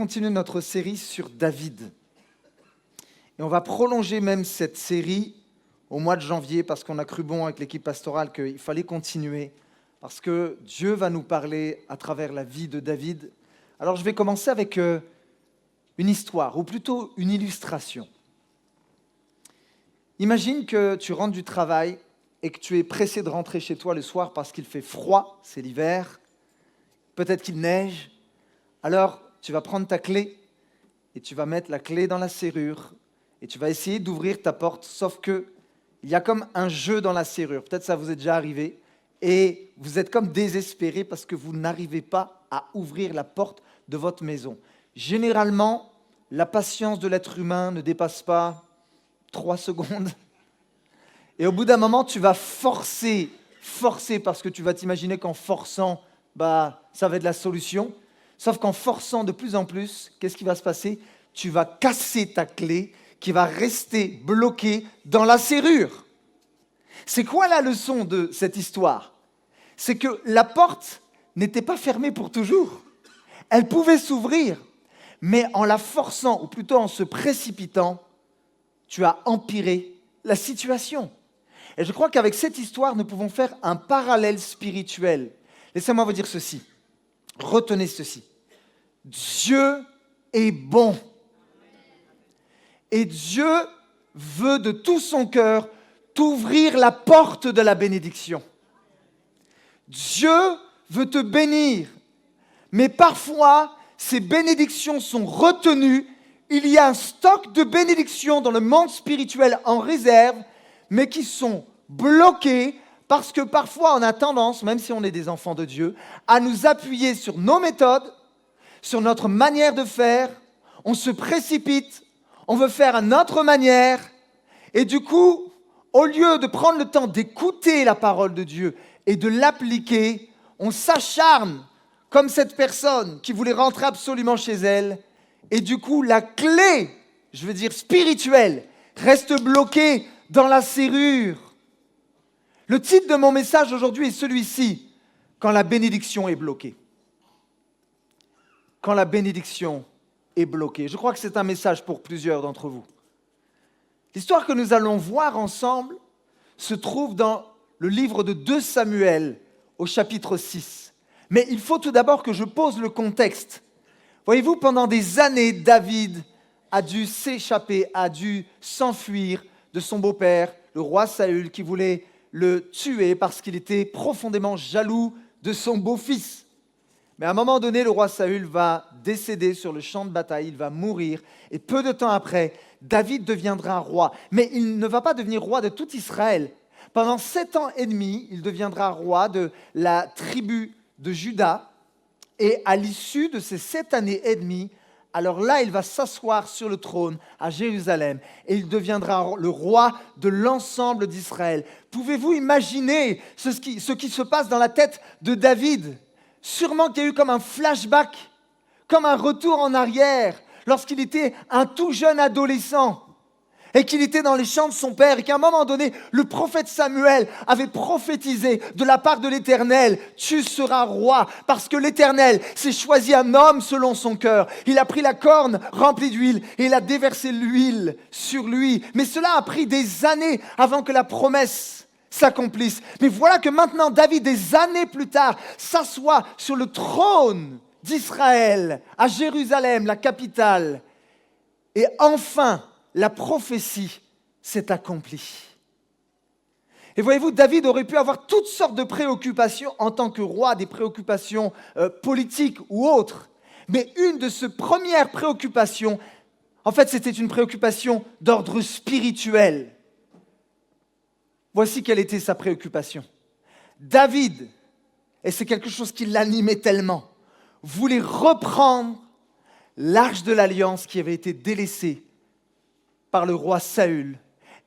continuer notre série sur David. Et on va prolonger même cette série au mois de janvier parce qu'on a cru bon avec l'équipe pastorale qu'il fallait continuer parce que Dieu va nous parler à travers la vie de David. Alors je vais commencer avec une histoire, ou plutôt une illustration. Imagine que tu rentres du travail et que tu es pressé de rentrer chez toi le soir parce qu'il fait froid, c'est l'hiver, peut-être qu'il neige. Alors tu vas prendre ta clé et tu vas mettre la clé dans la serrure et tu vas essayer d'ouvrir ta porte, sauf que il y a comme un jeu dans la serrure. Peut-être ça vous est déjà arrivé et vous êtes comme désespéré parce que vous n'arrivez pas à ouvrir la porte de votre maison. Généralement, la patience de l'être humain ne dépasse pas 3 secondes. Et au bout d'un moment, tu vas forcer parce que tu vas t'imaginer qu'en forçant, ça va être la solution. Sauf qu'en forçant de plus en plus, qu'est-ce qui va se passer ? Tu vas casser ta clé qui va rester bloquée dans la serrure. C'est quoi la leçon de cette histoire ? C'est que la porte n'était pas fermée pour toujours. Elle pouvait s'ouvrir, mais en la forçant, ou plutôt en se précipitant, tu as empiré la situation. Et je crois qu'avec cette histoire, nous pouvons faire un parallèle spirituel. Laissez-moi vous dire ceci. Retenez ceci. Dieu est bon. Et Dieu veut de tout son cœur t'ouvrir la porte de la bénédiction. Dieu veut te bénir. Mais parfois, ces bénédictions sont retenues. Il y a un stock de bénédictions dans le monde spirituel en réserve, mais qui sont bloquées parce que parfois on a tendance, même si on est des enfants de Dieu, à nous appuyer sur nos méthodes, sur notre manière de faire. On se précipite, on veut faire à notre manière. Et du coup, au lieu de prendre le temps d'écouter la parole de Dieu et de l'appliquer, on s'acharne comme cette personne qui voulait rentrer absolument chez elle. Et du coup, la clé, je veux dire spirituelle, reste bloquée dans la serrure. Le titre de mon message aujourd'hui est celui-ci, quand la bénédiction est bloquée. Quand la bénédiction est bloquée. Je crois que c'est un message pour plusieurs d'entre vous. L'histoire que nous allons voir ensemble se trouve dans le livre de 2 Samuel, au chapitre 6. Mais il faut tout d'abord que je pose le contexte. Voyez-vous, pendant des années, David a dû s'échapper, a dû s'enfuir de son beau-père, le roi Saül, qui voulait le tuer parce qu'il était profondément jaloux de son beau-fils. Mais à un moment donné, le roi Saül va décéder sur le champ de bataille, il va mourir, et peu de temps après, David deviendra roi. Mais il ne va pas devenir roi de tout Israël. Pendant 7 ans et demi, il deviendra roi de la tribu de Juda, et à l'issue de ces 7 années et demie, alors là, il va s'asseoir sur le trône à Jérusalem et il deviendra le roi de l'ensemble d'Israël. Pouvez-vous imaginer ce qui se passe dans la tête de David ? Sûrement qu'il y a eu comme un flashback, comme un retour en arrière, lorsqu'il était un tout jeune adolescent et qu'il était dans les champs de son père et qu'à un moment donné, le prophète Samuel avait prophétisé de la part de l'Éternel, « Tu seras roi parce que l'Éternel s'est choisi un homme selon son cœur. Il a pris la corne remplie d'huile et il a déversé l'huile sur lui. » Mais cela a pris des années avant que la promesse s'accomplisse. Mais voilà que maintenant, David, des années plus tard, s'assoit sur le trône d'Israël, à Jérusalem, la capitale. Et enfin, la prophétie s'est accomplie. Et voyez-vous, David aurait pu avoir toutes sortes de préoccupations en tant que roi, des préoccupations politiques ou autres. Mais une de ses premières préoccupations, en fait, c'était une préoccupation d'ordre spirituel. Voici quelle était sa préoccupation. David, et c'est quelque chose qui l'animait tellement, voulait reprendre l'arche de l'alliance qui avait été délaissée par le roi Saül.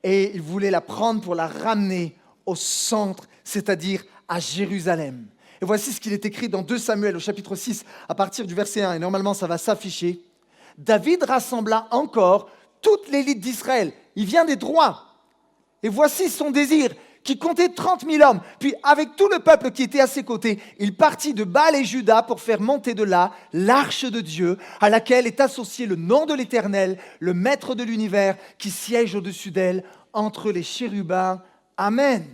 Et il voulait la prendre pour la ramener au centre, c'est-à-dire à Jérusalem. Et voici ce qu'il est écrit dans 2 Samuel au chapitre 6, à partir du verset 1, et normalement ça va s'afficher. David rassembla encore toute l'élite d'Israël. Il vient des droits. Et voici son désir, qui comptait 30 000 hommes. Puis avec tout le peuple qui était à ses côtés, il partit de Baal et Juda pour faire monter de là l'arche de Dieu, à laquelle est associé le nom de l'Éternel, le Maître de l'univers, qui siège au-dessus d'elle, entre les chérubins. Amen.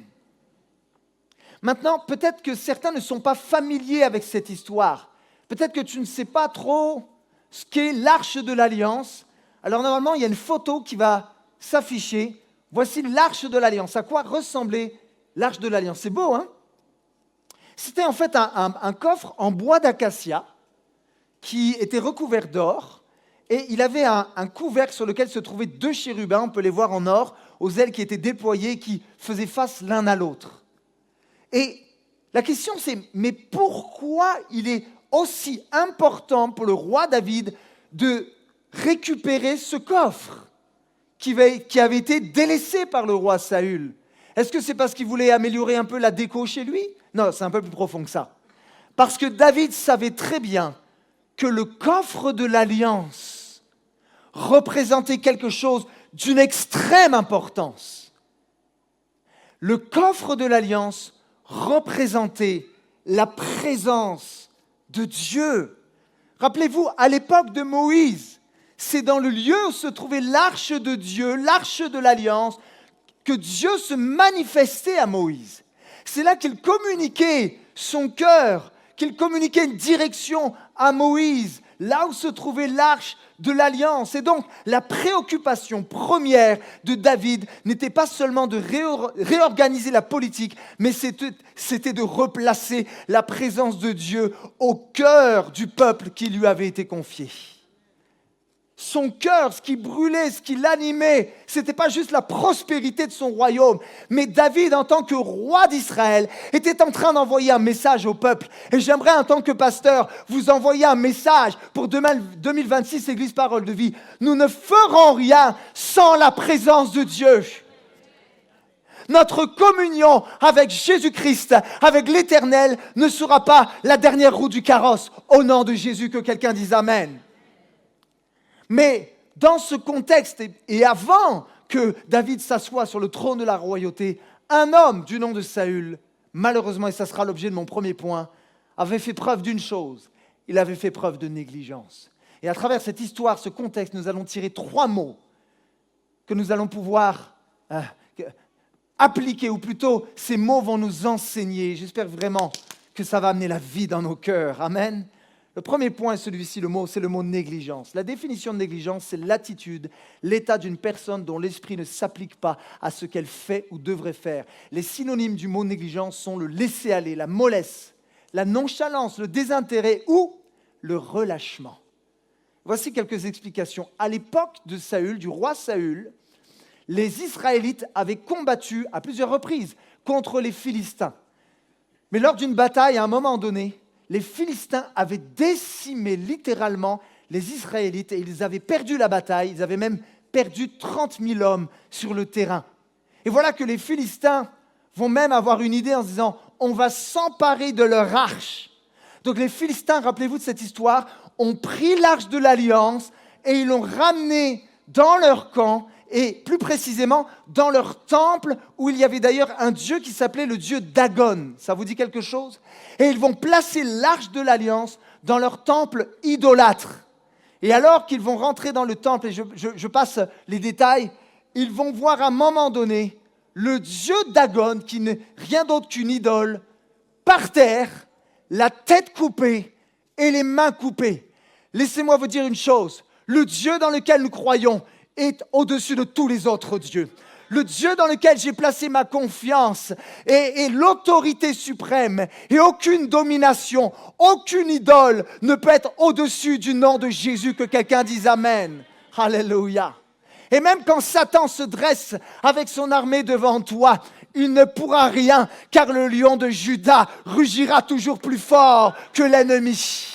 Maintenant, peut-être que certains ne sont pas familiers avec cette histoire. Peut-être que tu ne sais pas trop ce qu'est l'arche de l'Alliance. Alors normalement, il y a une photo qui va s'afficher. Voici l'arche de l'Alliance. À quoi ressemblait l'arche de l'Alliance? C'est beau, hein? C'était en fait un coffre en bois d'acacia qui était recouvert d'or. Et il avait un couvercle sur lequel se trouvaient 2 chérubins, on peut les voir en or, aux ailes qui étaient déployées, qui faisaient face l'un à l'autre. Et la question c'est, mais pourquoi il est aussi important pour le roi David de récupérer ce coffre qui avait été délaissé par le roi Saül? Est-ce que c'est parce qu'il voulait améliorer un peu la déco chez lui? Non, c'est un peu plus profond que ça. Parce que David savait très bien que le coffre de l'Alliance représentait quelque chose d'une extrême importance. Le coffre de l'Alliance représentait la présence de Dieu. Rappelez-vous, à l'époque de Moïse, c'est dans le lieu où se trouvait l'arche de Dieu, l'arche de l'Alliance, que Dieu se manifestait à Moïse. C'est là qu'il communiquait son cœur, qu'il communiquait une direction à Moïse, là où se trouvait l'arche de l'Alliance. Et donc, la préoccupation première de David n'était pas seulement de réorganiser la politique, mais c'était de replacer la présence de Dieu au cœur du peuple qui lui avait été confié. Son cœur, ce qui brûlait, ce qui l'animait, ce n'était pas juste la prospérité de son royaume, mais David, en tant que roi d'Israël, était en train d'envoyer un message au peuple. Et j'aimerais, en tant que pasteur, vous envoyer un message pour 2026, Église Parole de Vie. Nous ne ferons rien sans la présence de Dieu. Notre communion avec Jésus-Christ, avec l'Éternel, ne sera pas la dernière roue du carrosse. Au nom de Jésus, que quelqu'un dise Amen. Mais dans ce contexte, et avant que David s'assoie sur le trône de la royauté, un homme du nom de Saül, malheureusement, et ça sera l'objet de mon premier point, avait fait preuve d'une chose, il avait fait preuve de négligence. Et à travers cette histoire, ce contexte, nous allons tirer 3 mots que nous allons pouvoir appliquer, ou plutôt ces mots vont nous enseigner. J'espère vraiment que ça va amener la vie dans nos cœurs. Amen. Le premier point est celui-ci, c'est le mot négligence. La définition de négligence, c'est l'attitude, l'état d'une personne dont l'esprit ne s'applique pas à ce qu'elle fait ou devrait faire. Les synonymes du mot négligence sont le laisser-aller, la mollesse, la nonchalance, le désintérêt ou le relâchement. Voici quelques explications. À l'époque de Saül, du roi Saül, les Israélites avaient combattu à plusieurs reprises contre les Philistins. Mais lors d'une bataille, à un moment donné, les Philistins avaient décimé littéralement les Israélites et ils avaient perdu la bataille. Ils avaient même perdu 30 000 hommes sur le terrain. Et voilà que les Philistins vont même avoir une idée en se disant « on va s'emparer de leur arche ». Donc les Philistins, rappelez-vous de cette histoire, ont pris l'arche de l'Alliance et ils l'ont ramenée dans leur camp et plus précisément dans leur temple où il y avait d'ailleurs un dieu qui s'appelait le dieu Dagon. Ça vous dit quelque chose? Et ils vont placer l'arche de l'Alliance dans leur temple idolâtre. Et alors qu'ils vont rentrer dans le temple, et je passe les détails, ils vont voir à un moment donné le dieu Dagon, qui n'est rien d'autre qu'une idole, par terre, la tête coupée et les mains coupées. Laissez-moi vous dire une chose, le Dieu dans lequel nous croyons est au-dessus de tous les autres dieux. Le Dieu dans lequel j'ai placé ma confiance est l'autorité suprême et aucune domination, aucune idole ne peut être au-dessus du nom de Jésus. Que quelqu'un dise Amen. Alléluia. Et même quand Satan se dresse avec son armée devant toi, il ne pourra rien, car le lion de Juda rugira toujours plus fort que l'ennemi.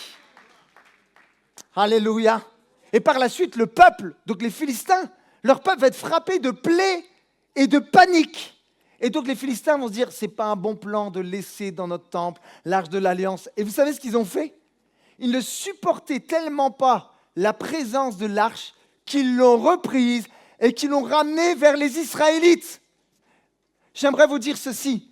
Alléluia. Et par la suite, le peuple, donc les Philistins, leur peuple va être frappé de plaies et de panique. Et donc les Philistins vont se dire, c'est pas un bon plan de laisser dans notre temple l'arche de l'Alliance. Et vous savez ce qu'ils ont fait? Ils ne supportaient tellement pas la présence de l'arche qu'ils l'ont reprise et qu'ils l'ont ramenée vers les Israélites. j'aimerais vous dire ceci.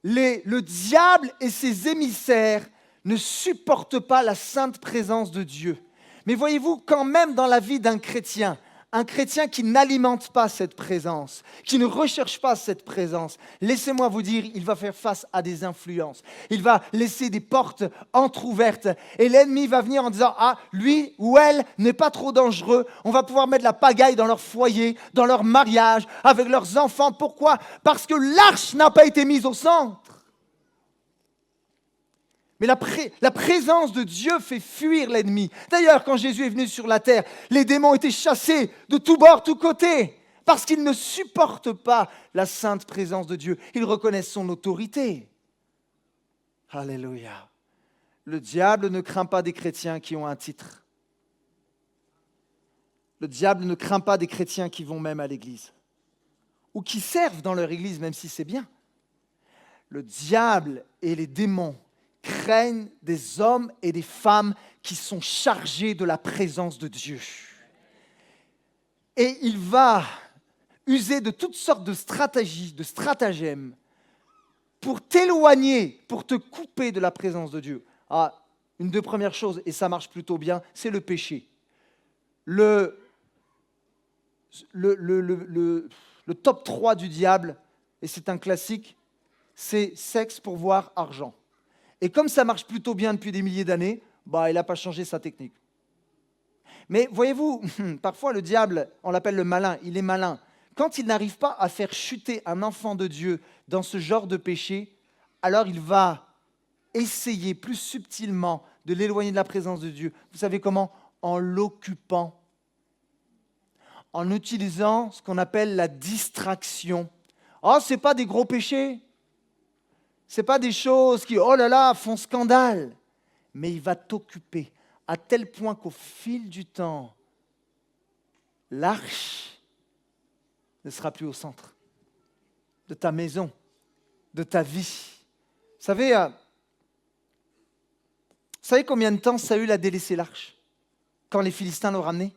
Le diable et ses émissaires ne supportent pas la sainte présence de Dieu. Mais voyez-vous, quand même dans la vie d'un chrétien, un chrétien qui n'alimente pas cette présence, qui ne recherche pas cette présence, laissez-moi vous dire, il va faire face à des influences. Il va laisser des portes entr'ouvertes et l'ennemi va venir en disant « Ah, lui ou elle n'est pas trop dangereux, on va pouvoir mettre la pagaille dans leur foyer, dans leur mariage, avec leurs enfants. » Pourquoi ? Parce que l'arche n'a pas été mise au centre. Mais la présence de Dieu fait fuir l'ennemi. D'ailleurs, quand Jésus est venu sur la terre, les démons étaient chassés de tous bords, tous côtés, parce qu'ils ne supportent pas la sainte présence de Dieu. Ils reconnaissent son autorité. Alléluia. Le diable ne craint pas des chrétiens qui ont un titre. Le diable ne craint pas des chrétiens qui vont même à l'église, ou qui servent dans leur église, même si c'est bien. Le diable et les démons craignent des hommes et des femmes qui sont chargés de la présence de Dieu. Et il va user de toutes sortes de stratégies, de stratagèmes pour t'éloigner, pour te couper de la présence de Dieu. Ah, une des premières choses, et ça marche plutôt bien, c'est le péché. Le top 3 du diable, et c'est un classique, c'est sexe, pourvoir, argent. Et comme ça marche plutôt bien depuis des milliers d'années, il n'a pas changé sa technique. Mais voyez-vous, parfois le diable, on l'appelle le malin, il est malin. Quand il n'arrive pas à faire chuter un enfant de Dieu dans ce genre de péché, alors il va essayer plus subtilement de l'éloigner de la présence de Dieu. Vous savez comment ? En l'occupant, en utilisant ce qu'on appelle la distraction. Oh, ce n'est pas des gros péchés. Ce n'est pas des choses qui, oh là là, font scandale. Mais il va t'occuper à tel point qu'au fil du temps, l'arche ne sera plus au centre de ta maison, de ta vie. Vous savez combien de temps Saül a délaissé l'arche quand les Philistins l'ont ramené ?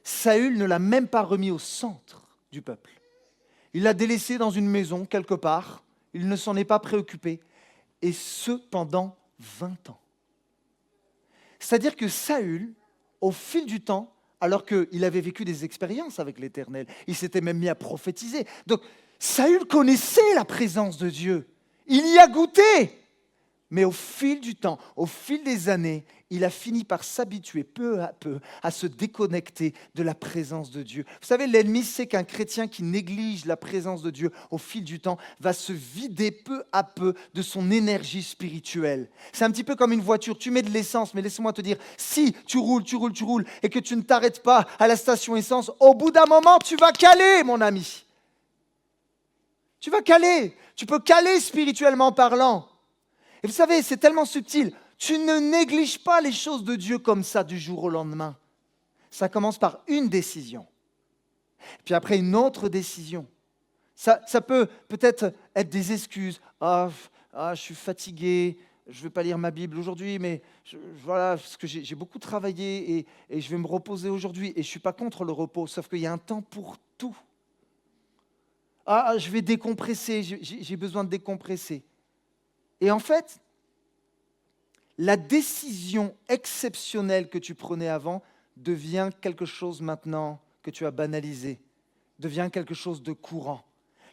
Saül ne l'a même pas remis au centre du peuple. Il l'a délaissé dans une maison, quelque part. Il ne s'en est pas préoccupé. Et ce, pendant 20 ans. C'est-à-dire que Saül, au fil du temps, alors qu'il avait vécu des expériences avec l'Éternel, il s'était même mis à prophétiser. Donc, Saül connaissait la présence de Dieu. Il y a goûté. Mais au fil du temps, au fil des années, il a fini par s'habituer peu à peu à se déconnecter de la présence de Dieu. Vous savez, l'ennemi sait qu'un chrétien qui néglige la présence de Dieu au fil du temps va se vider peu à peu de son énergie spirituelle. C'est un petit peu comme une voiture. Tu mets de l'essence, mais laisse-moi te dire, si tu roules et que tu ne t'arrêtes pas à la station essence, au bout d'un moment, tu vas caler, mon ami. Tu vas caler. Tu peux caler spirituellement parlant. Et vous savez, c'est tellement subtil. Tu ne négliges pas les choses de Dieu comme ça du jour au lendemain. Ça commence par une décision. Puis après, une autre décision. Ça peut peut-être être des excuses. Je suis fatigué, je ne vais pas lire ma Bible aujourd'hui, mais voilà, parce que j'ai beaucoup travaillé et je vais me reposer aujourd'hui. Et je ne suis pas contre le repos, sauf qu'il y a un temps pour tout. Je vais décompresser, j'ai besoin de décompresser. Et en fait, la décision exceptionnelle que tu prenais avant devient quelque chose maintenant que tu as banalisé, devient quelque chose de courant.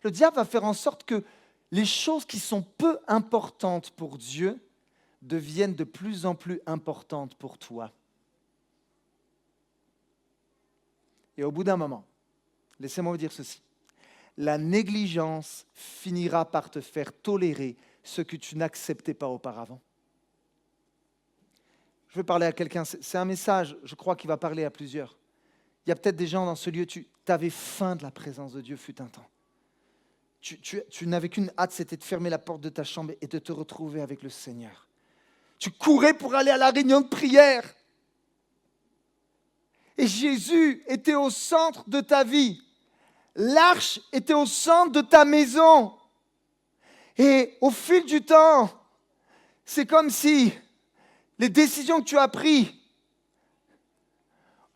Le diable va faire en sorte que les choses qui sont peu importantes pour Dieu deviennent de plus en plus importantes pour toi. Et au bout d'un moment, laissez-moi vous dire ceci, la négligence finira par te faire tolérer ce que tu n'acceptais pas auparavant. Je veux parler à quelqu'un, c'est un message, je crois, qui va parler à plusieurs. Il y a peut-être des gens dans ce lieu, tu avais faim de la présence de Dieu fut un temps. Tu n'avais qu'une hâte, c'était de fermer la porte de ta chambre et de te retrouver avec le Seigneur. Tu courais pour aller à la réunion de prière. Et Jésus était au centre de ta vie. L'arche était au centre de ta maison. Et au fil du temps, c'est comme si les décisions que tu as prises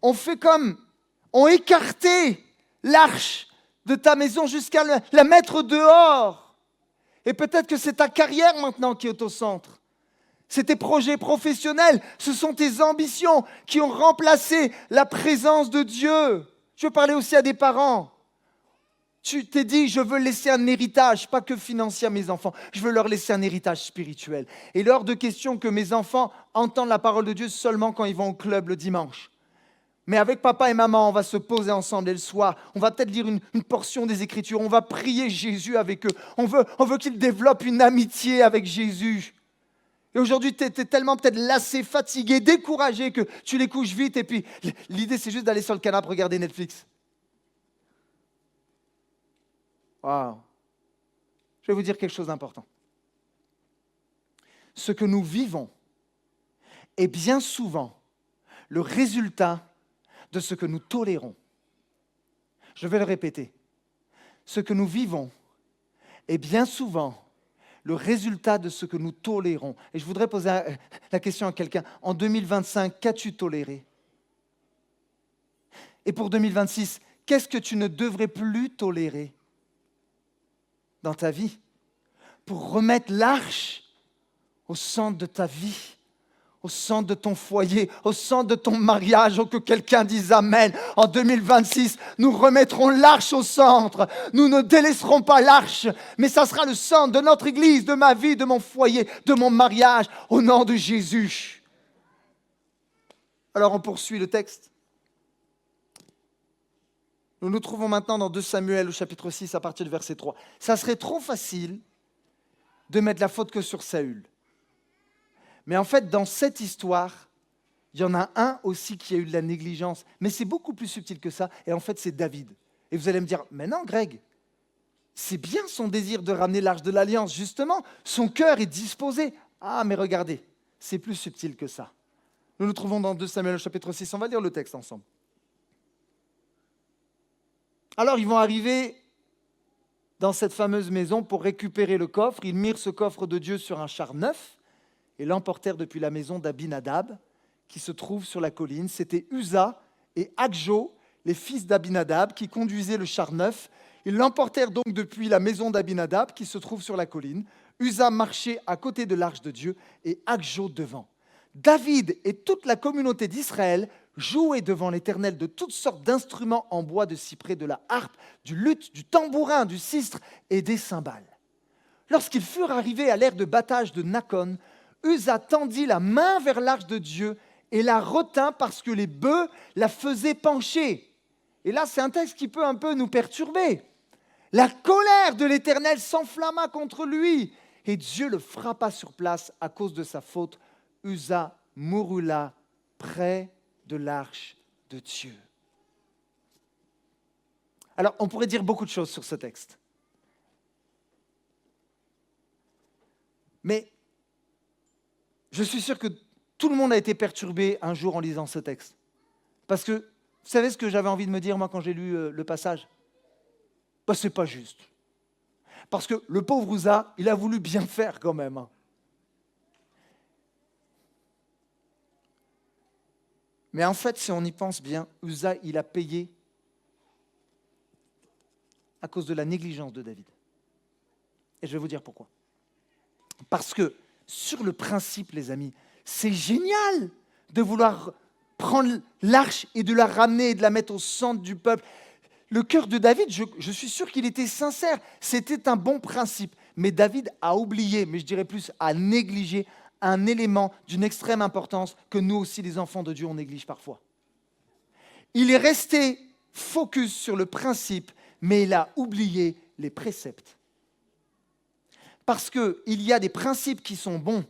ont écarté l'arche de ta maison jusqu'à la mettre dehors. Et peut-être que c'est ta carrière maintenant qui est au centre. C'est tes projets professionnels, ce sont tes ambitions qui ont remplacé la présence de Dieu. Je veux parler aussi à des parents. Tu t'es dit, je veux laisser un héritage, pas que financier à mes enfants, je veux leur laisser un héritage spirituel. Et il est hors de question que mes enfants entendent la parole de Dieu seulement quand ils vont au club le dimanche. Mais avec papa et maman, on va se poser ensemble et le soir, on va peut-être lire une portion des Écritures, on va prier Jésus avec eux. On veut qu'ils développent une amitié avec Jésus. Et aujourd'hui, tu es tellement peut-être lassé, fatigué, découragé que tu les couches vite et puis l'idée c'est juste d'aller sur le canapé regarder Netflix. Waouh. Je vais vous dire quelque chose d'important. Ce que nous vivons est bien souvent le résultat de ce que nous tolérons. Je vais le répéter. Ce que nous vivons est bien souvent le résultat de ce que nous tolérons. Et je voudrais poser la question à quelqu'un. En 2025, qu'as-tu toléré? Et pour 2026, qu'est-ce que tu ne devrais plus tolérer dans ta vie pour remettre l'arche au centre de ta vie, au centre de ton foyer, au centre de ton mariage, ou que quelqu'un dise Amen. En 2026, nous remettrons l'arche au centre. Nous ne délaisserons pas l'arche, mais ça sera le centre de notre église, de ma vie, de mon foyer, de mon mariage, au nom de Jésus. Alors on poursuit le texte. Nous nous trouvons maintenant dans 2 Samuel au chapitre 6 à partir du verset 3. Ça serait trop facile de mettre la faute que sur Saül. Mais en fait, dans cette histoire, il y en a un aussi qui a eu de la négligence. Mais c'est beaucoup plus subtil que ça. Et en fait, c'est David. Et vous allez me dire, mais non, Greg, c'est bien son désir de ramener l'arche de l'Alliance. Justement, son cœur est disposé. Ah, mais regardez, c'est plus subtil que ça. Nous nous trouvons dans 2 Samuel au chapitre 6. On va lire le texte ensemble. Alors, ils vont arriver dans cette fameuse maison pour récupérer le coffre. Ils mirent ce coffre de Dieu sur un char neuf et l'emportèrent depuis la maison d'Abinadab, qui se trouve sur la colline. C'était Uza et Akjo, les fils d'Abinadab, qui conduisaient le char neuf. Ils l'emportèrent donc depuis la maison d'Abinadab, qui se trouve sur la colline. Uza marchait à côté de l'arche de Dieu et Akjo devant. David et toute la communauté d'Israël jouaient devant l'Éternel de toutes sortes d'instruments en bois de cyprès, de la harpe, du luth, du tambourin, du sistre et des cymbales. Lorsqu'ils furent arrivés à l'aire de battage de Nakon, Uza tendit la main vers l'arche de Dieu et la retint parce que les bœufs la faisaient pencher. Et là, c'est un texte qui peut un peu nous perturber. La colère de l'Éternel s'enflamma contre lui et Dieu le frappa sur place à cause de sa faute. Uza mourut là, près de l'arche de Dieu. Alors, on pourrait dire beaucoup de choses sur ce texte. Mais je suis sûr que tout le monde a été perturbé un jour en lisant ce texte. Parce que, vous savez ce que j'avais envie de me dire, moi, quand j'ai lu le passage? Ben, c'est pas juste. Parce que le pauvre Uza, il a voulu bien faire quand même. Mais en fait, si on y pense bien, Uza, il a payé à cause de la négligence de David. Et je vais vous dire pourquoi. Parce que, sur le principe, les amis, c'est génial de vouloir prendre l'arche et de la ramener et de la mettre au centre du peuple. Le cœur de David, je suis sûr qu'il était sincère. C'était un bon principe. Mais David a oublié, mais je dirais plus, a négligé un élément d'une extrême importance que nous aussi, les enfants de Dieu, on néglige parfois. Il est resté focus sur le principe, mais il a oublié les préceptes. Parce qu'il y a des principes qui sont bons,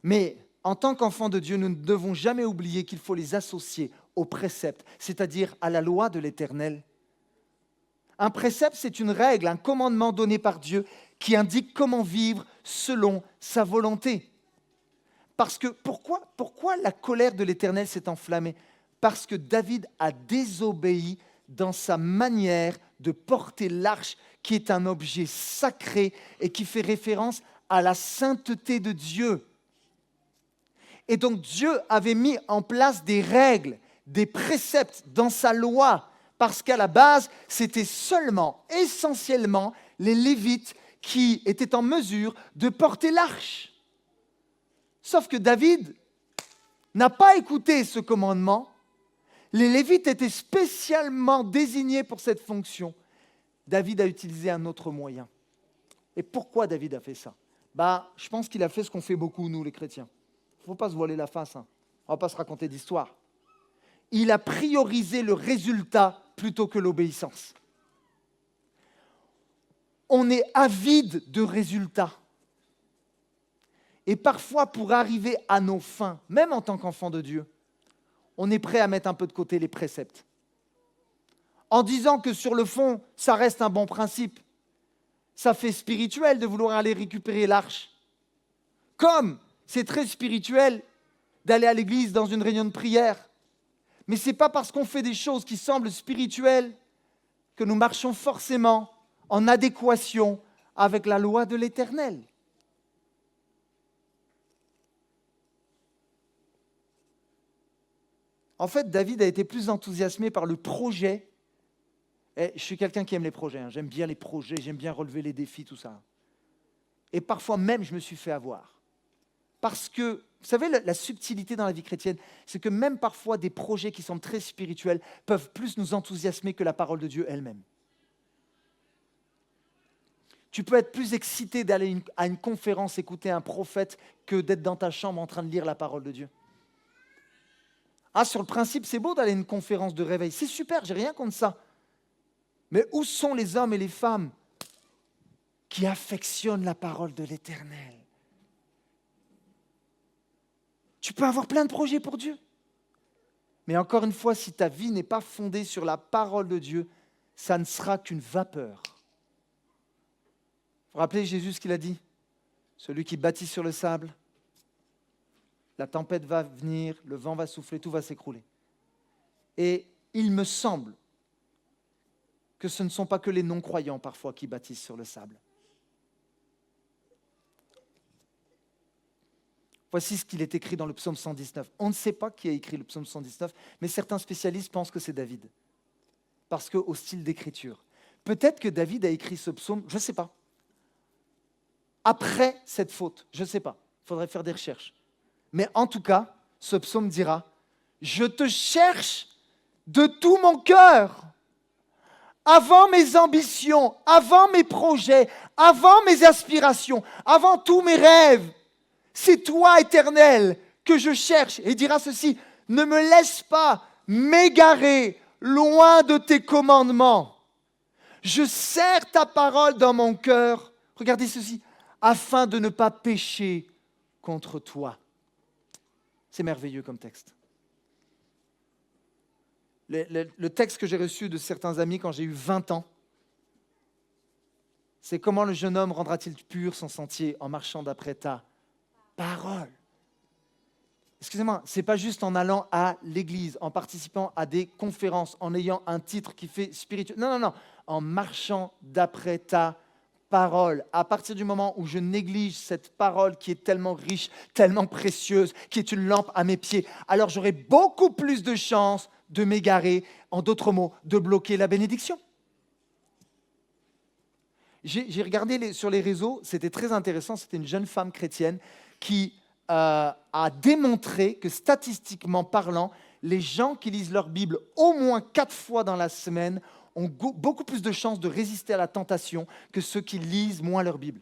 mais en tant qu'enfants de Dieu, nous ne devons jamais oublier qu'il faut les associer aux préceptes, c'est-à-dire à la loi de l'Éternel. Un précepte, c'est une règle, un commandement donné par Dieu qui indique comment vivre selon sa volonté. Parce que pourquoi la colère de l'Éternel s'est enflammée? Parce que David a désobéi dans sa manière de porter l'arche, qui est un objet sacré et qui fait référence à la sainteté de Dieu. Et donc Dieu avait mis en place des règles, des préceptes dans sa loi Parce qu'à la base, c'était essentiellement, les Lévites qui étaient en mesure de porter l'arche. Sauf que David n'a pas écouté ce commandement. Les Lévites étaient spécialement désignés pour cette fonction. David a utilisé un autre moyen. Et pourquoi David a fait ça ? Je pense qu'il a fait ce qu'on fait beaucoup, nous, les chrétiens. Il ne faut pas se voiler la face. On ne va pas se raconter d'histoire. Il a priorisé le résultat plutôt que l'obéissance. On est avide de résultats. Et parfois, pour arriver à nos fins, même en tant qu'enfant de Dieu, on est prêt à mettre un peu de côté les préceptes. En disant que sur le fond, ça reste un bon principe. Ça fait spirituel de vouloir aller récupérer l'arche. Comme c'est très spirituel d'aller à l'église dans une réunion de prière. Mais ce n'est pas parce qu'on fait des choses qui semblent spirituelles que nous marchons forcément en adéquation avec la loi de l'Éternel. En fait, David a été plus enthousiasmé par le projet. Et je suis quelqu'un qui aime les projets. J'aime bien les projets, j'aime bien relever les défis, tout ça. Et parfois même, je me suis fait avoir. Parce que, vous savez, la subtilité dans la vie chrétienne, c'est que même parfois des projets qui sont très spirituels peuvent plus nous enthousiasmer que la parole de Dieu elle-même. Tu peux être plus excité d'aller à une conférence, écouter un prophète, que d'être dans ta chambre en train de lire la parole de Dieu. Sur le principe, c'est beau d'aller à une conférence de réveil. C'est super, j'ai rien contre ça. Mais où sont les hommes et les femmes qui affectionnent la parole de l'Éternel ? Tu peux avoir plein de projets pour Dieu. Mais encore une fois, si ta vie n'est pas fondée sur la parole de Dieu, ça ne sera qu'une vapeur. Vous vous rappelez Jésus ce qu'il a dit ? Celui qui bâtit sur le sable, la tempête va venir, le vent va souffler, tout va s'écrouler. Et il me semble que ce ne sont pas que les non-croyants parfois qui bâtissent sur le sable. Voici ce qu'il est écrit dans le psaume 119. On ne sait pas qui a écrit le psaume 119, mais certains spécialistes pensent que c'est David. Parce qu'au style d'écriture. Peut-être que David a écrit ce psaume, je ne sais pas. Après cette faute, je ne sais pas. Il faudrait faire des recherches. Mais en tout cas, ce psaume dira « Je te cherche de tout mon cœur ». Avant mes ambitions, avant mes projets, avant mes aspirations, avant tous mes rêves, c'est toi, Éternel, que je cherche. Et il dira ceci, ne me laisse pas m'égarer loin de tes commandements. Je serre ta parole dans mon cœur, regardez ceci, afin de ne pas pécher contre toi. C'est merveilleux comme texte. Le texte que j'ai reçu de certains amis quand j'ai eu 20 ans, c'est comment le jeune homme rendra-t-il pur son sentier en marchant d'après ta parole. Excusez-moi, ce n'est pas juste en allant à l'église, en participant à des conférences, en ayant un titre qui fait spirituel. Non, en marchant d'après ta parole. À partir du moment où je néglige cette parole qui est tellement riche, tellement précieuse, qui est une lampe à mes pieds, alors j'aurai beaucoup plus de chances de m'égarer, en d'autres mots, de bloquer la bénédiction. J'ai regardé sur les réseaux, c'était très intéressant, c'était une jeune femme chrétienne qui a démontré que statistiquement parlant, les gens qui lisent leur Bible au moins 4 fois dans la semaine ont beaucoup plus de chances de résister à la tentation que ceux qui lisent moins leur Bible.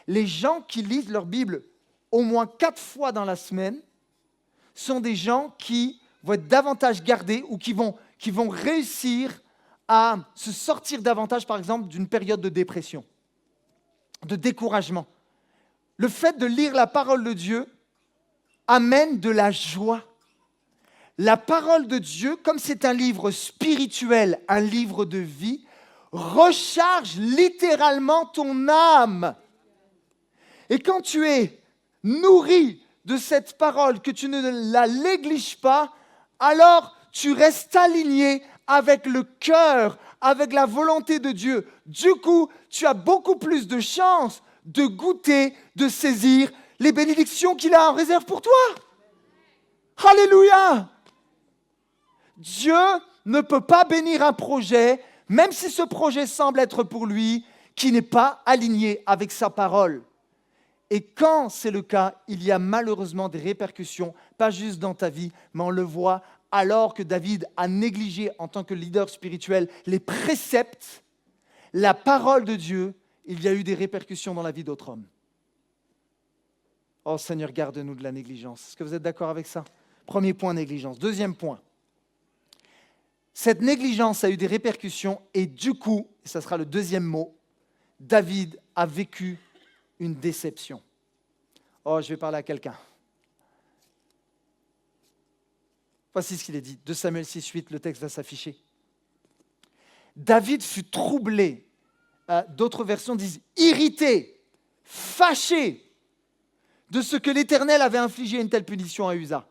Les gens qui lisent leur Bible au moins 4 fois dans la semaine sont des gens qui vont être davantage gardés ou qui vont réussir à se sortir davantage, par exemple, d'une période de dépression, de découragement. Le fait de lire la parole de Dieu amène de la joie. La parole de Dieu, comme c'est un livre spirituel, un livre de vie, recharge littéralement ton âme. Et quand tu es nourri de cette parole, que tu ne la négliges pas, alors tu restes aligné avec le cœur, avec la volonté de Dieu. Du coup, tu as beaucoup plus de chances de goûter, de saisir les bénédictions qu'il a en réserve pour toi. Alléluia! Dieu ne peut pas bénir un projet, même si ce projet semble être pour lui, qui n'est pas aligné avec sa parole. Et quand c'est le cas, il y a malheureusement des répercussions, pas juste dans ta vie, mais on le voit alors que David a négligé en tant que leader spirituel les préceptes, la parole de Dieu, il y a eu des répercussions dans la vie d'autres hommes. Oh Seigneur, garde-nous de la négligence. Est-ce que vous êtes d'accord avec ça? Premier point, négligence. Deuxième point, cette négligence a eu des répercussions et du coup, et ça sera le deuxième mot, David a vécu une déception. Oh, je vais parler à quelqu'un. Voici ce qu'il est dit. 2 Samuel 6:8, le texte va s'afficher. David fut troublé. D'autres versions disent irrité, fâché de ce que l'Éternel avait infligé une telle punition à Uza.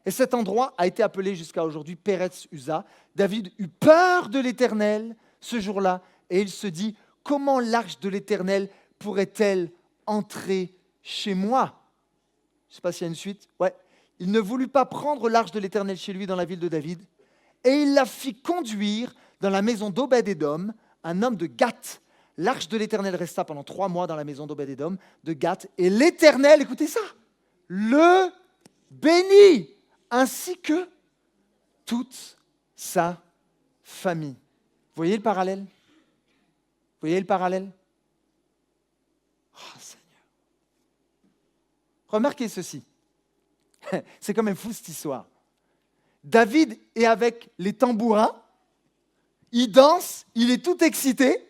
Et cet endroit a été appelé jusqu'à aujourd'hui Péretz Uza. David eut peur de l'Éternel ce jour-là et il se dit comment l'arche de l'Éternel pourrait-elle entrer chez moi? Je ne sais pas s'il y a une suite. Ouais. Il ne voulut pas prendre l'arche de l'Éternel chez lui dans la ville de David et il la fit conduire dans la maison d'Obed-Édom, un homme de Gath. L'arche de l'Éternel resta pendant 3 mois dans la maison d'Obed-Édom, de Gath, et l'Éternel, écoutez ça, le bénit, ainsi que toute sa famille. Vous voyez le parallèle? Vous voyez le parallèle? Oh Seigneur. Remarquez ceci. C'est quand même fou cette histoire. David est avec les tambourins, il danse, il est tout excité,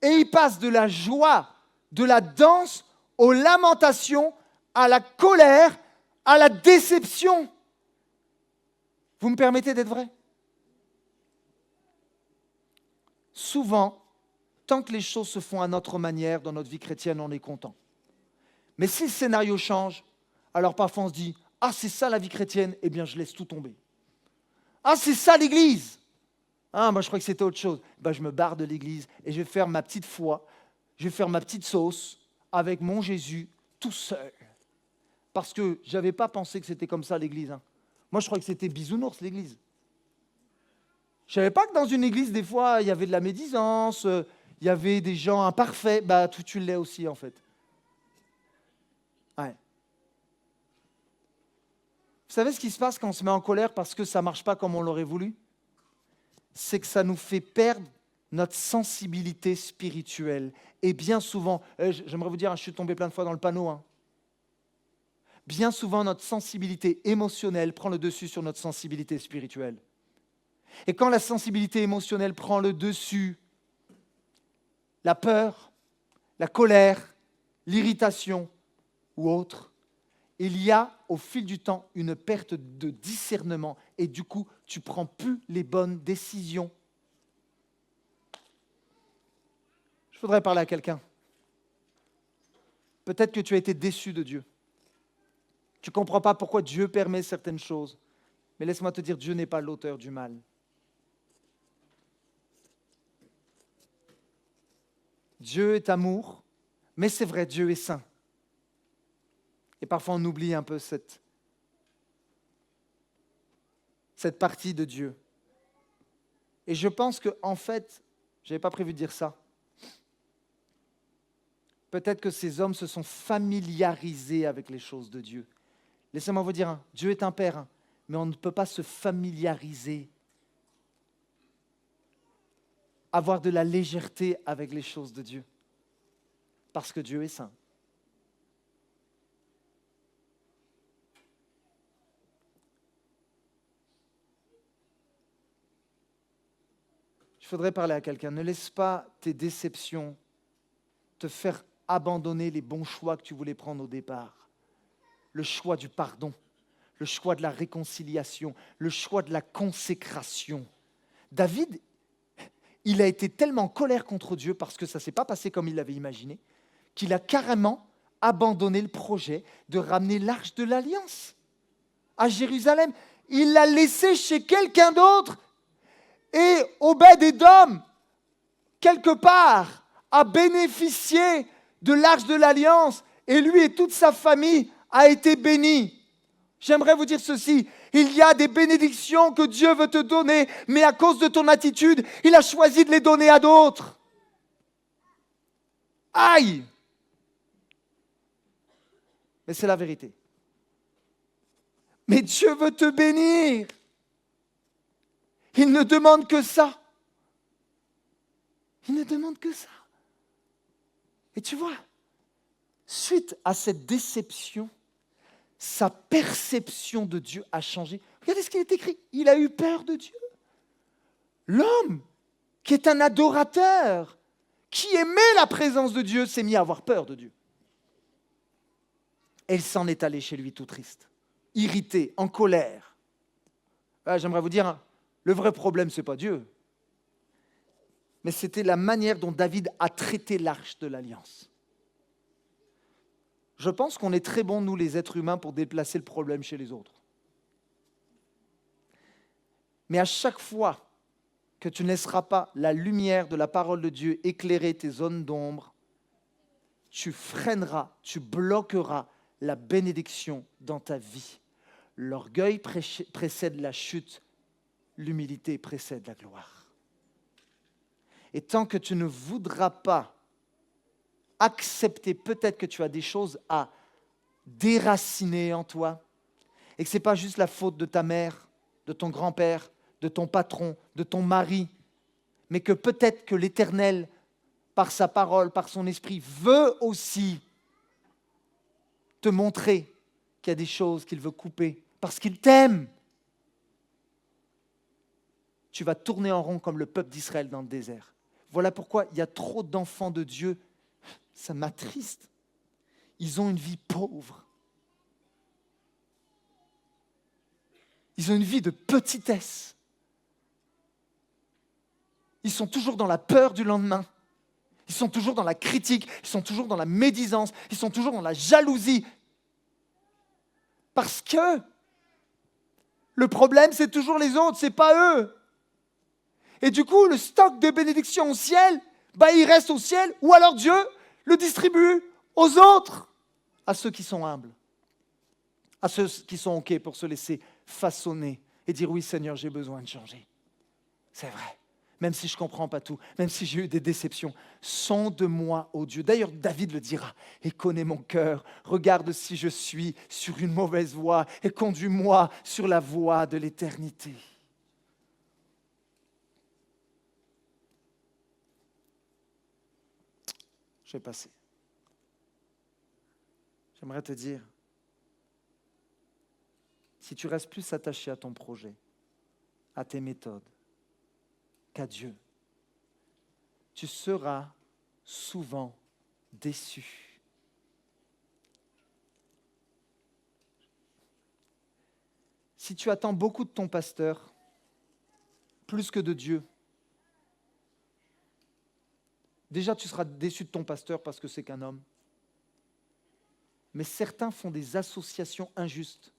et il passe de la joie, de la danse, aux lamentations, à la colère, à la déception. Vous me permettez d'être vrai? Souvent, tant que les choses se font à notre manière dans notre vie chrétienne, on est content. Mais si le scénario change, alors parfois on se dit « Ah, c'est ça la vie chrétienne », eh bien je laisse tout tomber. « Ah, c'est ça l'Église ». Ah, moi je crois que c'était autre chose. Ben, je me barre de l'église et je vais faire ma petite foi, je vais faire ma petite sauce avec mon Jésus tout seul. Parce que je n'avais pas pensé que c'était comme ça l'église. Hein. Moi je croyais que c'était bisounours l'église. Je ne savais pas que dans une église, des fois, il y avait de la médisance, il y avait des gens imparfaits. Ben, tu l'es aussi en fait. Ouais. Vous savez ce qui se passe quand on se met en colère parce que ça ne marche pas comme on l'aurait voulu? C'est que ça nous fait perdre notre sensibilité spirituelle. Et bien souvent, j'aimerais vous dire, je suis tombé plein de fois dans le panneau. Hein. Bien souvent, notre sensibilité émotionnelle prend le dessus sur notre sensibilité spirituelle. Et quand la sensibilité émotionnelle prend le dessus, la peur, la colère, l'irritation ou autre, il y a au fil du temps une perte de discernement et du coup, tu ne prends plus les bonnes décisions. Je voudrais parler à quelqu'un. Peut-être que tu as été déçu de Dieu. Tu ne comprends pas pourquoi Dieu permet certaines choses. Mais laisse-moi te dire, Dieu n'est pas l'auteur du mal. Dieu est amour, mais c'est vrai, Dieu est saint. Et parfois, on oublie un peu cette partie de Dieu. Et je pense qu'en fait, je n'avais pas prévu de dire ça, peut-être que ces hommes se sont familiarisés avec les choses de Dieu. Laissez-moi vous dire, Dieu est un Père, mais on ne peut pas se familiariser, avoir de la légèreté avec les choses de Dieu, parce que Dieu est saint. Il faudrait parler à quelqu'un. Ne laisse pas tes déceptions te faire abandonner les bons choix que tu voulais prendre au départ. Le choix du pardon, le choix de la réconciliation, le choix de la consécration. David, il a été tellement en colère contre Dieu parce que ça ne s'est pas passé comme il l'avait imaginé, qu'il a carrément abandonné le projet de ramener l'arche de l'Alliance à Jérusalem. Il l'a laissé chez quelqu'un d'autre. Et Obed-Édom, quelque part, a bénéficié de l'arche de l'Alliance et lui et toute sa famille a été bénis. J'aimerais vous dire ceci, Il y a des bénédictions que Dieu veut te donner, mais à cause de ton attitude, il a choisi de les donner à d'autres. Aïe! Mais c'est la vérité. Mais Dieu veut te bénir. Il ne demande que ça. Il ne demande que ça. Et tu vois, suite à cette déception, sa perception de Dieu a changé. Regardez ce qu'il est écrit. Il a eu peur de Dieu. L'homme, qui est un adorateur, qui aimait la présence de Dieu, s'est mis à avoir peur de Dieu. Et il s'en est allé chez lui tout triste, irrité, en colère. J'aimerais vous dire, le vrai problème, ce n'est pas Dieu. Mais c'était la manière dont David a traité l'arche de l'alliance. Je pense qu'on est très bons, nous les êtres humains, pour déplacer le problème chez les autres. Mais à chaque fois que tu ne laisseras pas la lumière de la parole de Dieu éclairer tes zones d'ombre, tu freineras, tu bloqueras la bénédiction dans ta vie. L'orgueil précède la chute, l'humilité précède la gloire. Et tant que tu ne voudras pas accepter peut-être que tu as des choses à déraciner en toi, et que ce n'est pas juste la faute de ta mère, de ton grand-père, de ton patron, de ton mari, mais que peut-être que l'Éternel, par sa parole, par son esprit, veut aussi te montrer qu'il y a des choses qu'il veut couper, parce qu'il t'aime. Tu vas tourner en rond comme le peuple d'Israël dans le désert. Voilà pourquoi il y a trop d'enfants de Dieu. Ça m'attriste. Ils ont une vie pauvre. Ils ont une vie de petitesse. Ils sont toujours dans la peur du lendemain. Ils sont toujours dans la critique. Ils sont toujours dans la médisance. Ils sont toujours dans la jalousie. Parce que le problème, c'est toujours les autres, c'est pas eux. Et du coup, le stock de bénédictions au ciel, il reste au ciel, ou alors Dieu le distribue aux autres, à ceux qui sont humbles, à ceux qui sont OK pour se laisser façonner et dire oui Seigneur, j'ai besoin de changer. C'est vrai, même si je ne comprends pas tout, même si j'ai eu des déceptions, sonde-moi, ô Dieu. D'ailleurs, David le dira, et connais mon cœur, regarde si je suis sur une mauvaise voie et conduis-moi sur la voie de l'éternité. Je vais passer. J'aimerais te dire, si tu restes plus attaché à ton projet, à tes méthodes, qu'à Dieu, tu seras souvent déçu. Si tu attends beaucoup de ton pasteur, plus que de Dieu, déjà tu seras déçu de ton pasteur parce que c'est qu'un homme. Mais certains font des associations injustes.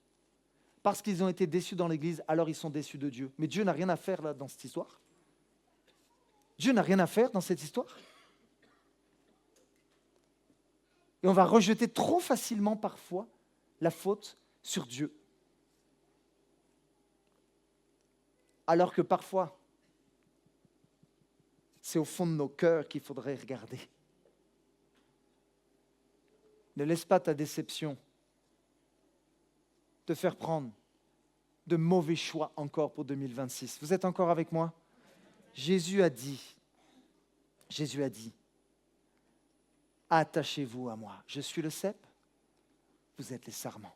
Parce qu'ils ont été déçus dans l'Église, alors ils sont déçus de Dieu. Mais Dieu n'a rien à faire là dans cette histoire. Dieu n'a rien à faire dans cette histoire. Et on va rejeter trop facilement parfois la faute sur Dieu. Alors que parfois, c'est au fond de nos cœurs qu'il faudrait regarder. Ne laisse pas ta déception te faire prendre de mauvais choix encore pour 2026. Vous êtes encore avec moi? Jésus a dit, attachez-vous à moi. Je suis le cep, vous êtes les sarments.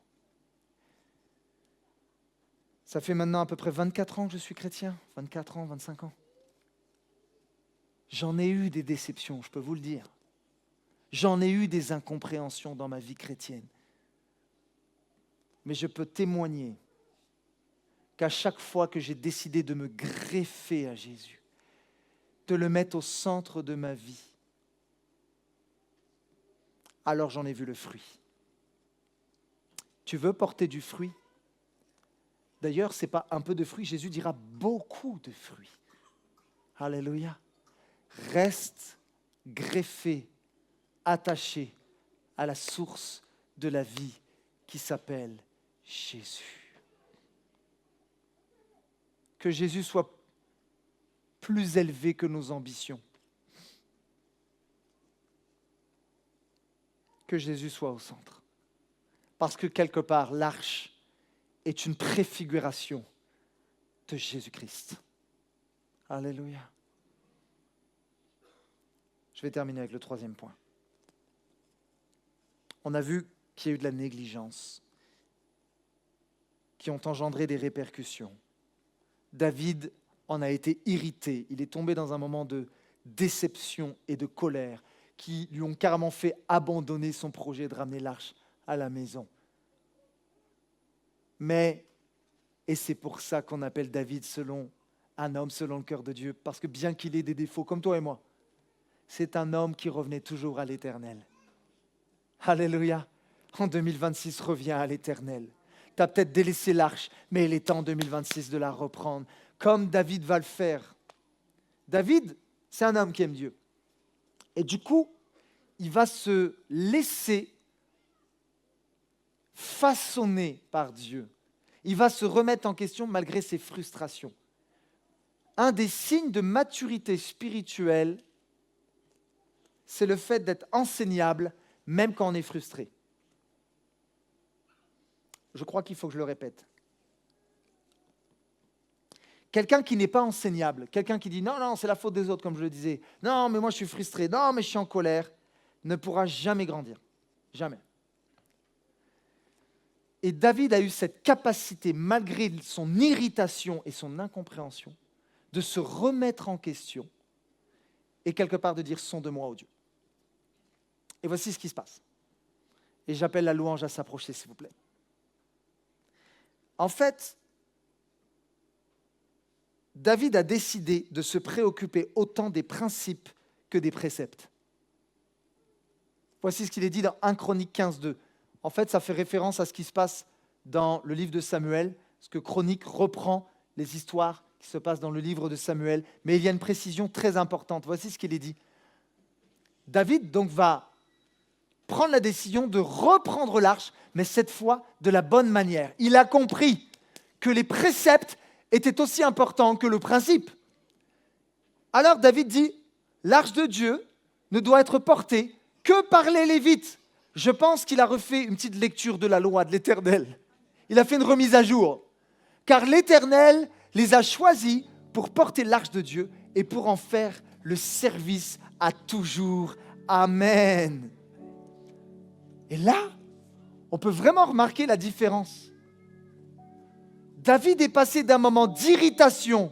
Ça fait maintenant à peu près 24 ans que je suis chrétien, 24 ans, 25 ans. J'en ai eu des déceptions, je peux vous le dire. J'en ai eu des incompréhensions dans ma vie chrétienne. Mais je peux témoigner qu'à chaque fois que j'ai décidé de me greffer à Jésus, de le mettre au centre de ma vie, alors j'en ai vu le fruit. Tu veux porter du fruit? D'ailleurs, ce n'est pas un peu de fruit, Jésus dira beaucoup de fruits. Alléluia. Reste greffé, attaché à la source de la vie qui s'appelle Jésus. que Jésus soit plus élevé que nos ambitions. Que Jésus soit au centre. Parce que quelque part, l'arche est une préfiguration de Jésus-Christ. Alléluia. Je vais terminer avec le troisième point. On a vu qu'il y a eu de la négligence qui ont engendré des répercussions. David en a été irrité. Il est tombé dans un moment de déception et de colère qui lui ont carrément fait abandonner son projet de ramener l'arche à la maison. Et c'est pour ça qu'on appelle David un homme selon le cœur de Dieu, parce que bien qu'il ait des défauts, comme toi et moi, c'est un homme qui revenait toujours à l'Éternel. Alléluia. En 2026, reviens à l'Éternel. Tu as peut-être délaissé l'arche, mais il est temps en 2026 de la reprendre, comme David va le faire. David, c'est un homme qui aime Dieu. Et du coup, il va se laisser façonner par Dieu. Il va se remettre en question malgré ses frustrations. Un des signes de maturité spirituelle, c'est le fait d'être enseignable, même quand on est frustré. Je crois qu'il faut que je le répète. Quelqu'un qui n'est pas enseignable, quelqu'un qui dit « Non, c'est la faute des autres », comme je le disais. « Non, mais moi je suis frustré. Non, mais je suis en colère », ne pourra jamais grandir. Jamais. Et David a eu cette capacité, malgré son irritation et son incompréhension, de se remettre en question et quelque part de dire « Sonde-moi, ô Dieu ». Et voici ce qui se passe. Et j'appelle la louange à s'approcher, s'il vous plaît. En fait, David a décidé de se préoccuper autant des principes que des préceptes. Voici ce qu'il est dit dans 1 Chronique 15:2. En fait, ça fait référence à ce qui se passe dans le livre de Samuel, parce que Chronique reprend les histoires qui se passent dans le livre de Samuel, mais il y a une précision très importante. Voici ce qu'il est dit. David donc va prendre la décision de reprendre l'arche, mais cette fois de la bonne manière. Il a compris que les préceptes étaient aussi importants que le principe. Alors David dit, l'arche de Dieu ne doit être portée que par les Lévites. Je pense qu'il a refait une petite lecture de la loi de l'Éternel. Il a fait une remise à jour. Car l'Éternel les a choisis pour porter l'arche de Dieu et pour en faire le service à toujours. Amen. Et là, on peut vraiment remarquer la différence. David est passé d'un moment d'irritation,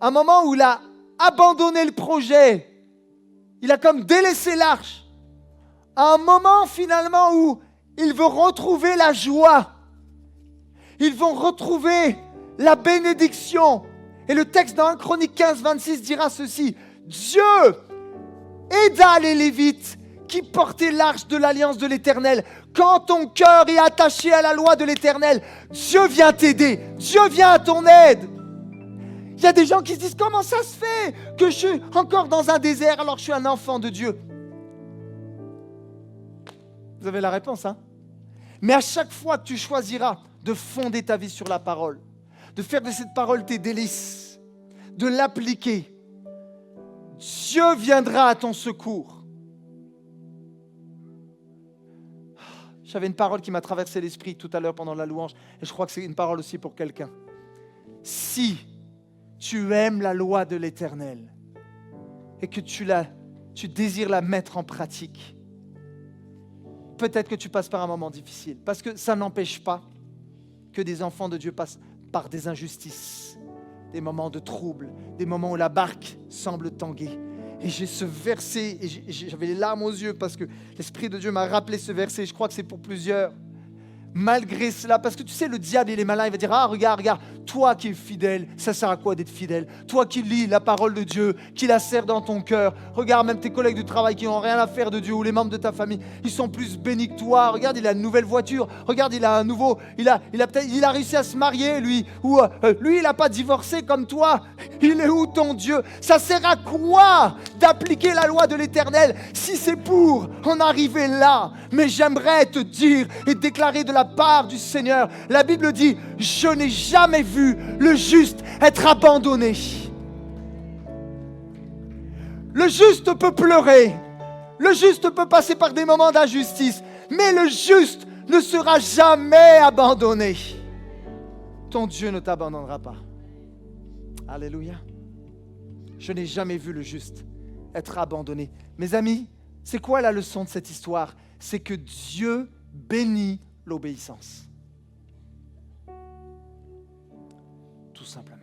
un moment où il a abandonné le projet, il a comme délaissé l'arche, à un moment finalement où il veut retrouver la joie, ils vont retrouver la bénédiction. Et le texte dans 1 Chronique 15:26 dira ceci, Dieu aida les Lévites qui portait l'arche de l'alliance de l'Éternel. Quand ton cœur est attaché à la loi de l'Éternel, Dieu vient t'aider, Dieu vient à ton aide. Il y a des gens qui se disent, comment ça se fait que je suis encore dans un désert alors que je suis un enfant de Dieu? Vous avez la réponse, hein? Mais à chaque fois que tu choisiras de fonder ta vie sur la parole, de faire de cette parole tes délices, de l'appliquer, Dieu viendra à ton secours. J'avais une parole qui m'a traversé l'esprit tout à l'heure pendant la louange, et je crois que c'est une parole aussi pour quelqu'un. Si tu aimes la loi de l'Éternel et que tu désires la mettre en pratique, peut-être que tu passes par un moment difficile, parce que ça n'empêche pas que des enfants de Dieu passent par des injustices, des moments de trouble, des moments où la barque semble tanguer. Et j'ai ce verset, et j'avais les larmes aux yeux parce que l'Esprit de Dieu m'a rappelé ce verset. Je crois que c'est pour plusieurs. Malgré cela, parce que tu sais, le diable, il est malin, il va dire, ah, regarde, toi qui es fidèle, ça sert à quoi d'être fidèle? Toi qui lis la parole de Dieu, qui la serre dans ton cœur, regarde même tes collègues de travail qui n'ont rien à faire de Dieu, ou les membres de ta famille, ils sont plus bénis que toi. Regarde, il a une nouvelle voiture, regarde, il a un nouveau, il a réussi à se marier, lui, ou lui, il n'a pas divorcé comme toi. Il est où ton Dieu? Ça sert à quoi d'appliquer la loi de l'Éternel si c'est pour en arriver là? Mais j'aimerais te dire et déclarer de la part du Seigneur, la Bible dit, je n'ai jamais vu le juste être abandonné. Le juste peut pleurer, le juste peut passer par des moments d'injustice, mais le juste ne sera jamais abandonné. Ton Dieu ne t'abandonnera pas. Alléluia. Je n'ai jamais vu le juste être abandonné. Mes amis, c'est quoi la leçon de cette histoire? C'est que Dieu bénit l'obéissance. Tout simplement.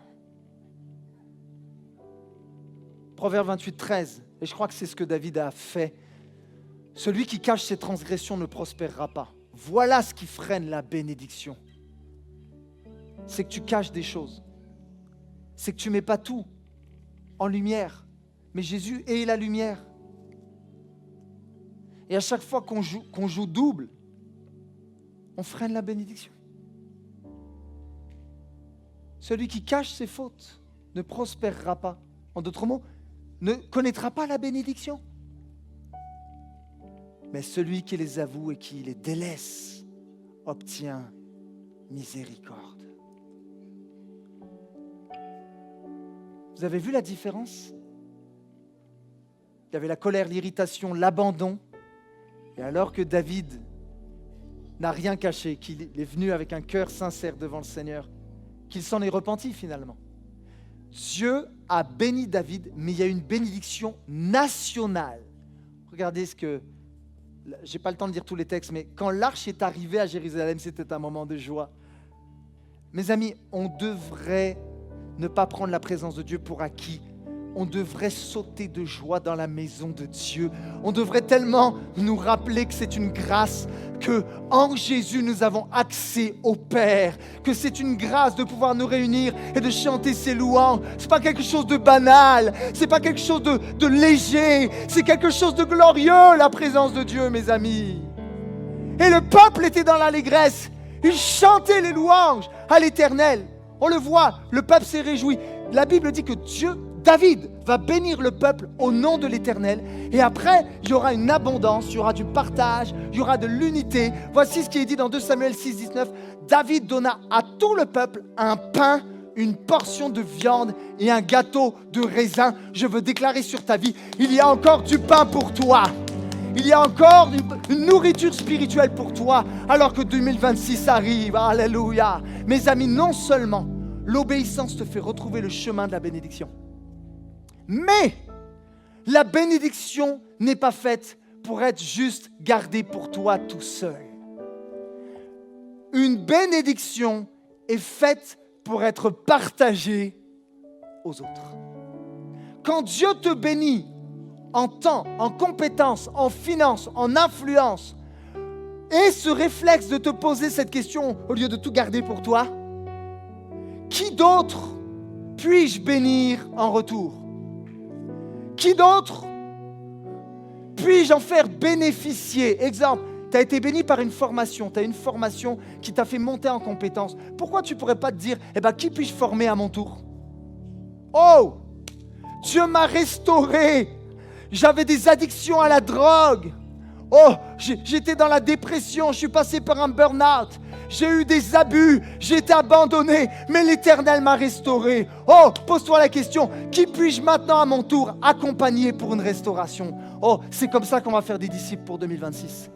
Proverbe 28, 13, et je crois que c'est ce que David a fait. Celui qui cache ses transgressions ne prospérera pas. Voilà ce qui freine la bénédiction. C'est que tu caches des choses. C'est que tu ne mets pas tout en lumière. Mais Jésus est la lumière. Et à chaque fois qu'on joue double, on freine la bénédiction. Celui qui cache ses fautes ne prospérera pas. En d'autres mots, ne connaîtra pas la bénédiction. Mais celui qui les avoue et qui les délaisse obtient miséricorde. Vous avez vu la différence? Il y avait la colère, l'irritation, l'abandon. Et alors que David n'a rien caché, qu'il est venu avec un cœur sincère devant le Seigneur, qu'il s'en est repenti finalement. Dieu a béni David, mais il y a une bénédiction nationale. Regardez ce que... Je n'ai pas le temps de lire tous les textes, mais quand l'arche est arrivée à Jérusalem, c'était un moment de joie. Mes amis, on devrait ne pas prendre la présence de Dieu pour acquis. On devrait sauter de joie dans la maison de Dieu. On devrait tellement nous rappeler que c'est une grâce, que en Jésus nous avons accès au Père, que c'est une grâce de pouvoir nous réunir et de chanter ses louanges. C'est pas quelque chose de banal, c'est pas quelque chose de léger, c'est quelque chose de glorieux, la présence de Dieu, mes amis. Et le peuple était dans l'allégresse, il chantait les louanges à l'Éternel. On le voit, le peuple s'est réjoui. La Bible dit que David va bénir le peuple au nom de l'Éternel. Et après, il y aura une abondance, il y aura du partage, il y aura de l'unité. Voici ce qui est dit dans 2 Samuel 6, 19. David donna à tout le peuple un pain, une portion de viande et un gâteau de raisin. Je veux déclarer sur ta vie, il y a encore du pain pour toi. Il y a encore une nourriture spirituelle pour toi, alors que 2026 arrive. Alléluia. Mes amis, non seulement l'obéissance te fait retrouver le chemin de la bénédiction, mais la bénédiction n'est pas faite pour être juste gardée pour toi tout seul. Une bénédiction est faite pour être partagée aux autres. Quand Dieu te bénit en temps, en compétences, en finances, en influence, et ce réflexe de te poser cette question au lieu de tout garder pour toi, qui d'autre puis-je bénir en retour? Qui d'autre puis-je en faire bénéficier? Exemple, tu as été béni par une formation, tu as une formation qui t'a fait monter en compétences. Pourquoi tu ne pourrais pas te dire, qui puis-je former à mon tour? Oh, Dieu m'a restauré. J'avais des addictions à la drogue. Oh, j'étais dans la dépression, je suis passé par un burn-out. J'ai eu des abus, j'ai été abandonné, mais l'Éternel m'a restauré. Oh, pose-toi la question, qui puis-je maintenant à mon tour accompagner pour une restauration? Oh, c'est comme ça qu'on va faire des disciples pour 2026.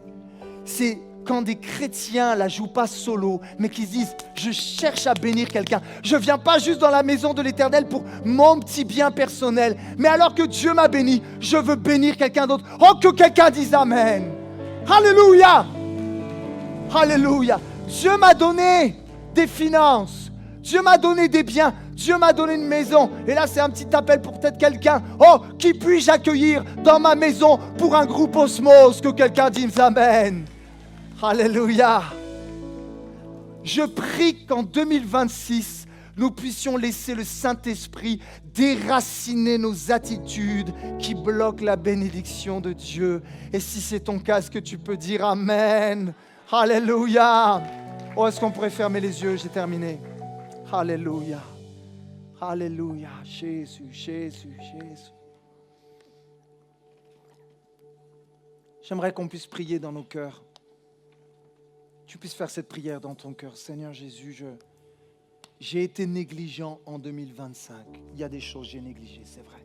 C'est quand des chrétiens la jouent pas solo, mais qui se disent, je cherche à bénir quelqu'un. Je viens pas juste dans la maison de l'Éternel pour mon petit bien personnel, mais alors que Dieu m'a béni, je veux bénir quelqu'un d'autre. Oh, que quelqu'un dise Amen. Alléluia. Alléluia. Dieu m'a donné des finances. Dieu m'a donné des biens. Dieu m'a donné une maison. Et là, c'est un petit appel pour peut-être quelqu'un. Oh, qui puis-je accueillir dans ma maison pour un groupe Osmose? Que quelqu'un dise Amen. Alléluia. Je prie qu'en 2026, nous puissions laisser le Saint-Esprit déraciner nos attitudes qui bloquent la bénédiction de Dieu. Et si c'est ton cas, est-ce que tu peux dire Amen? Alléluia. Oh, est-ce qu'on pourrait fermer les yeux? J'ai terminé. Alléluia. Alléluia. Jésus, Jésus, Jésus. J'aimerais qu'on puisse prier dans nos cœurs. Tu puisses faire cette prière dans ton cœur. Seigneur Jésus, j'ai été négligent en 2025. Il y a des choses que j'ai négligées, c'est vrai.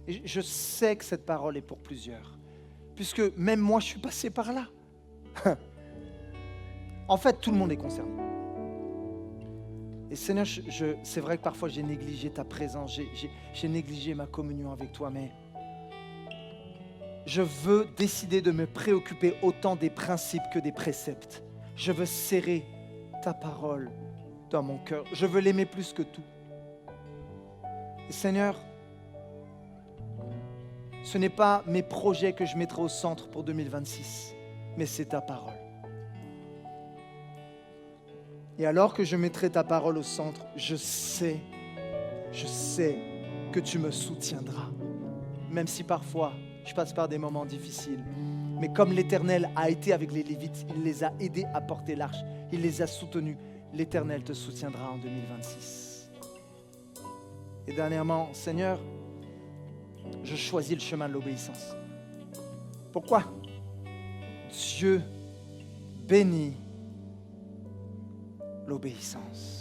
Et je sais que cette parole est pour plusieurs, puisque même moi, je suis passé par là. En fait, tout le monde est concerné. Et Seigneur, c'est vrai que parfois j'ai négligé ta présence, j'ai négligé ma communion avec toi, mais je veux décider de me préoccuper autant des principes que des préceptes. Je veux serrer ta parole dans mon cœur. Je veux l'aimer plus que tout. Et Seigneur, ce n'est pas mes projets que je mettrai au centre pour 2026, mais c'est ta parole. Et alors que je mettrai ta parole au centre, je sais que tu me soutiendras. Même si parfois, je passe par des moments difficiles. Mais comme l'Éternel a été avec les Lévites, il les a aidés à porter l'arche. Il les a soutenus. L'Éternel te soutiendra en 2026. Et dernièrement, Seigneur, je choisis le chemin de l'obéissance. Pourquoi? Dieu bénit l'obéissance.